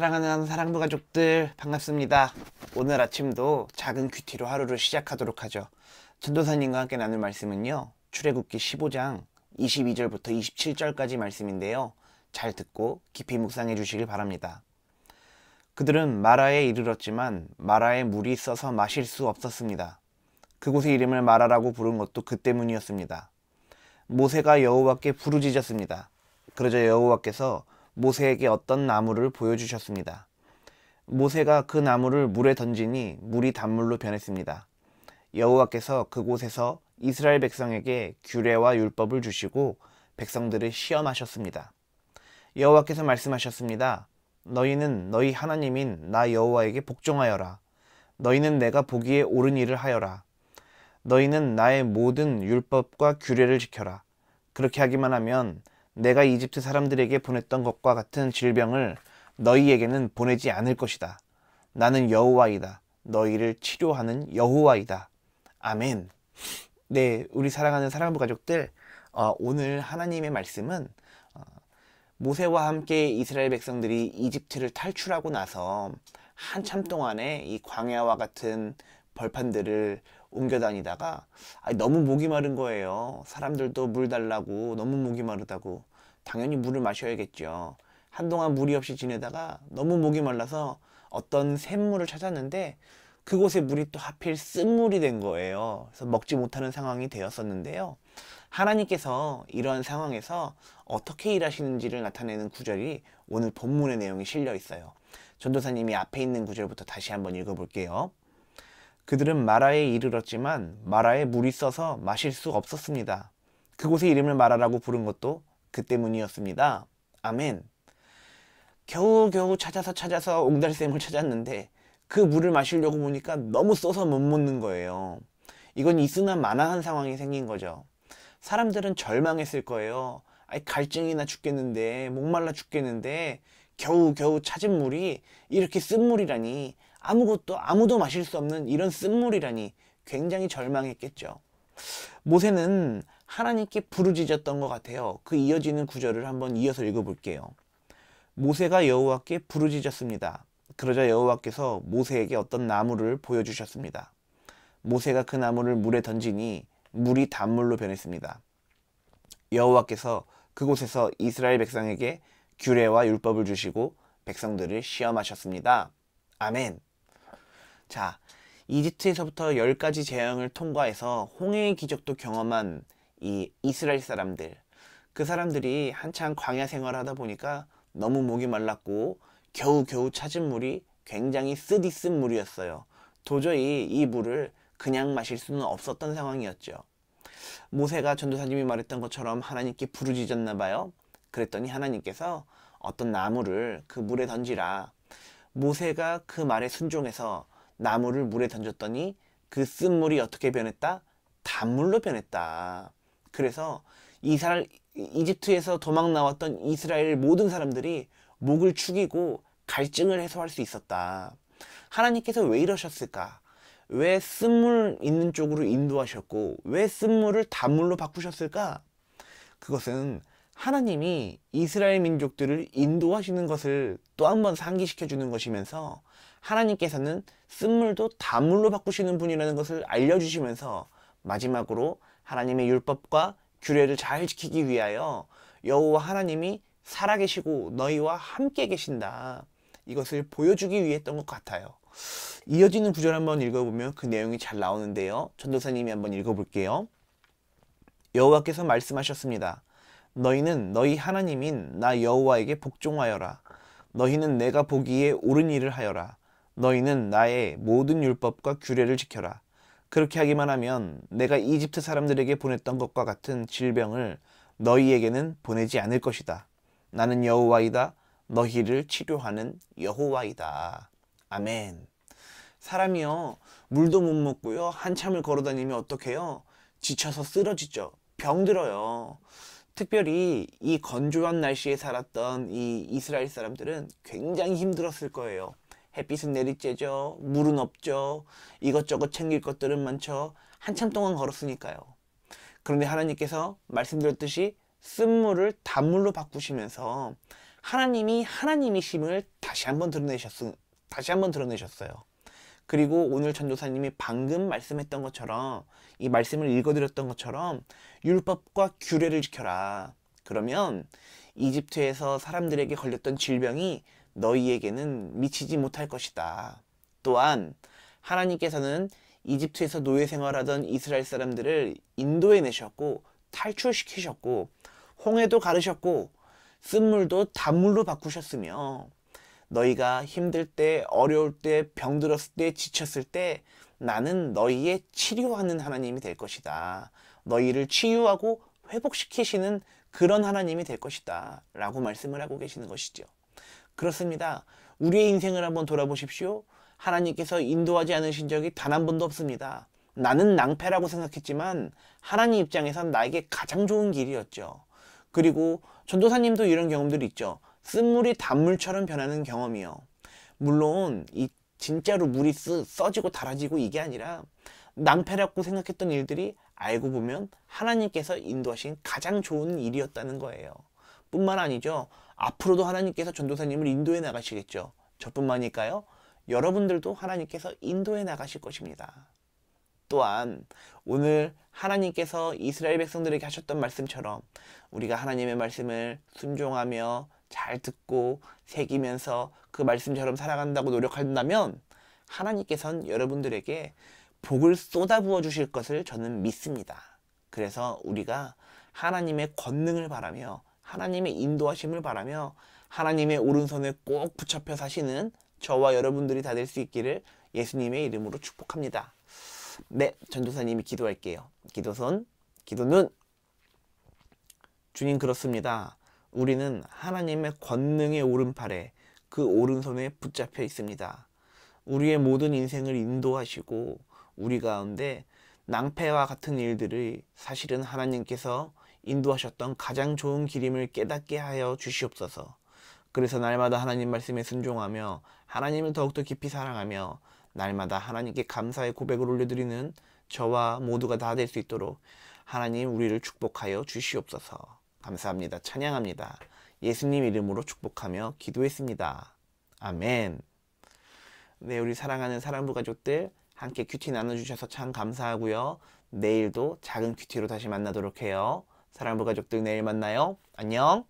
사랑하는 사랑부 가족들 반갑습니다. 오늘 아침도 작은 큐티로 하루를 시작하도록 하죠. 전도사님과 함께 나눌 말씀은요, 출애굽기 15장 22절부터 27절까지 말씀인데요, 잘 듣고 깊이 묵상해 주시길 바랍니다. 그들은 마라에 이르렀지만 마라에 물이 써서 마실 수 없었습니다. 그곳의 이름을 마라라고 부른 것도 그 때문이었습니다. 모세가 여호와께 부르짖었습니다. 그러자 여호와께서 모세에게 어떤 나무를 보여주셨습니다. 모세가 그 나무를 물에 던지니 물이 단물로 변했습니다. 여호와께서 그곳에서 이스라엘 백성에게 규례와 율법을 주시고 백성들을 시험하셨습니다. 여호와께서 말씀하셨습니다. 너희는 너희 하나님인 나 여호와에게 복종하여라. 너희는 내가 보기에 옳은 일을 하여라. 너희는 나의 모든 율법과 규례를 지켜라. 그렇게 하기만 하면 내가 이집트 사람들에게 보냈던 것과 같은 질병을 너희에게는 보내지 않을 것이다. 나는 여호와이다. 너희를 치료하는 여호와이다. 아멘. 네, 우리 사랑하는 사랑부 가족들, 오늘 하나님의 말씀은 모세와 함께 이스라엘 백성들이 이집트를 탈출하고 나서 한참 동안에 이 광야와 같은 벌판들을 옮겨 다니다가 너무 목이 마른 거예요. 사람들도 물 달라고 너무 목이 마르다고 당연히 물을 마셔야겠죠. 한동안 물이 없이 지내다가 너무 목이 말라서 어떤 샘물을 찾았는데 그곳에 물이 또 하필 쓴물이 된 거예요. 그래서 먹지 못하는 상황이 되었었는데요. 하나님께서 이러한 상황에서 어떻게 일하시는지를 나타내는 구절이 오늘 본문의 내용에 실려 있어요. 전도사님이 앞에 있는 구절부터 다시 한번 읽어볼게요. 그들은 마라에 이르렀지만 마라에 물이 써서 마실 수 없었습니다. 그곳의 이름을 마라라고 부른 것도 그 때문이었습니다. 아멘. 겨우겨우 찾아서 옹달샘을 찾았는데 그 물을 마시려고 보니까 너무 써서 못 먹는 거예요. 이건 있으나 마나한 상황이 생긴 거죠. 사람들은 절망했을 거예요. 갈증이나 죽겠는데, 목말라 죽겠는데 겨우겨우 찾은 물이 이렇게 쓴 물이라니, 아무도 마실 수 없는 이런 쓴물이라니 굉장히 절망했겠죠. 모세는 하나님께 부르짖었던 것 같아요. 그 이어지는 구절을 한번 이어서 읽어볼게요. 모세가 여호와께 부르짖었습니다. 그러자 여호와께서 모세에게 어떤 나무를 보여주셨습니다. 모세가 그 나무를 물에 던지니 물이 단물로 변했습니다. 여호와께서 그곳에서 이스라엘 백성에게 규례와 율법을 주시고 백성들을 시험하셨습니다. 아멘. 자, 이집트에서부터 10가지 재앙을 통과해서 홍해의 기적도 경험한 이 이스라엘 사람들, 그 사람들이 한창 광야 생활하다 보니까 너무 목이 말랐고 겨우겨우 찾은 물이 굉장히 쓰디쓴 물이었어요. 도저히 이 물을 그냥 마실 수는 없었던 상황이었죠. 모세가 전도사님이 말했던 것처럼 하나님께 부르짖었나 봐요. 그랬더니 하나님께서 어떤 나무를 그 물에 던지라. 모세가 그 말에 순종해서 나무를 물에 던졌더니 그 쓴물이 어떻게 변했다? 단물로 변했다. 그래서 이집트에서 도망 나왔던 이스라엘 모든 사람들이 목을 축이고 갈증을 해소할 수 있었다. 하나님께서 왜 이러셨을까? 왜 쓴물 있는 쪽으로 인도하셨고 왜 쓴물을 단물로 바꾸셨을까? 그것은 하나님이 이스라엘 민족들을 인도하시는 것을 또 한 번 상기시켜 주는 것이면서 하나님께서는 쓴물도 단물로 바꾸시는 분이라는 것을 알려주시면서 마지막으로 하나님의 율법과 규례를 잘 지키기 위하여 여호와 하나님이 살아계시고 너희와 함께 계신다. 이것을 보여주기 위해 했던 것 같아요. 이어지는 구절 한번 읽어보면 그 내용이 잘 나오는데요. 전도사님이 한번 읽어볼게요. 여호와께서 말씀하셨습니다. 너희는 너희 하나님인 나 여호와에게 복종하여라. 너희는 내가 보기에 옳은 일을 하여라. 너희는 나의 모든 율법과 규례를 지켜라. 그렇게 하기만 하면 내가 이집트 사람들에게 보냈던 것과 같은 질병을 너희에게는 보내지 않을 것이다. 나는 여호와이다. 너희를 치료하는 여호와이다. 아멘. 사람이요, 물도 못 먹고요, 한참을 걸어다니면 어떡해요? 지쳐서 쓰러지죠. 병들어요. 특별히 이 건조한 날씨에 살았던 이 이스라엘 사람들은 굉장히 힘들었을 거예요. 햇빛은 내리쬐죠. 물은 없죠. 이것저것 챙길 것들은 많죠. 한참 동안 걸었으니까요. 그런데 하나님께서 말씀드렸듯이 쓴물을 단물로 바꾸시면서 하나님이 하나님이심을 다시 한번 드러내셨어요. 그리고 오늘 전도사님이 방금 말씀했던 것처럼, 이 말씀을 읽어드렸던 것처럼 율법과 규례를 지켜라. 그러면 이집트에서 사람들에게 걸렸던 질병이 너희에게는 미치지 못할 것이다. 또한 하나님께서는 이집트에서 노예 생활하던 이스라엘 사람들을 인도해 내셨고 탈출시키셨고 홍해도 가르셨고 쓴물도 단물로 바꾸셨으며 너희가 힘들 때, 어려울 때, 병들었을 때, 지쳤을 때 나는 너희의 치료하는 하나님이 될 것이다. 너희를 치유하고 회복시키시는 그런 하나님이 될 것이다. 라고 말씀을 하고 계시는 것이죠. 그렇습니다. 우리의 인생을 한번 돌아보십시오. 하나님께서 인도하지 않으신 적이 단 한 번도 없습니다. 나는 낭패라고 생각했지만 하나님 입장에선 나에게 가장 좋은 길이었죠. 그리고 전도사님도 이런 경험들이 있죠. 쓴물이 단물처럼 변하는 경험이요. 물론 이 진짜로 물이 써지고 달아지고 이게 아니라 낭패라고 생각했던 일들이 알고 보면 하나님께서 인도하신 가장 좋은 일이었다는 거예요. 뿐만 아니죠. 앞으로도 하나님께서 전도사님을 인도해 나가시겠죠. 저뿐만일까요? 여러분들도 하나님께서 인도해 나가실 것입니다. 또한 오늘 하나님께서 이스라엘 백성들에게 하셨던 말씀처럼 우리가 하나님의 말씀을 순종하며 잘 듣고 새기면서 그 말씀처럼 살아간다고 노력한다면 하나님께서는 여러분들에게 복을 쏟아부어 주실 것을 저는 믿습니다. 그래서 우리가 하나님의 권능을 바라며 하나님의 인도하심을 바라며 하나님의 오른손에 꼭 붙잡혀 사시는 저와 여러분들이 다 될 수 있기를 예수님의 이름으로 축복합니다. 네, 전도사님이 기도할게요. 기도손, 기도눈. 주님, 그렇습니다. 우리는 하나님의 권능의 오른팔에 그 오른손에 붙잡혀 있습니다. 우리의 모든 인생을 인도하시고 우리 가운데 낭패와 같은 일들을 사실은 하나님께서 인도하셨던 가장 좋은 길임을 깨닫게 하여 주시옵소서. 그래서 날마다 하나님 말씀에 순종하며 하나님을 더욱더 깊이 사랑하며 날마다 하나님께 감사의 고백을 올려드리는 저와 모두가 다 될 수 있도록 하나님 우리를 축복하여 주시옵소서. 감사합니다. 찬양합니다. 예수님 이름으로 축복하며 기도했습니다. 아멘. 네, 우리 사랑하는 사랑부 가족들 함께 큐티 나눠주셔서 참 감사하고요. 내일도 작은 큐티로 다시 만나도록 해요. 사랑부 가족들 내일 만나요. 안녕.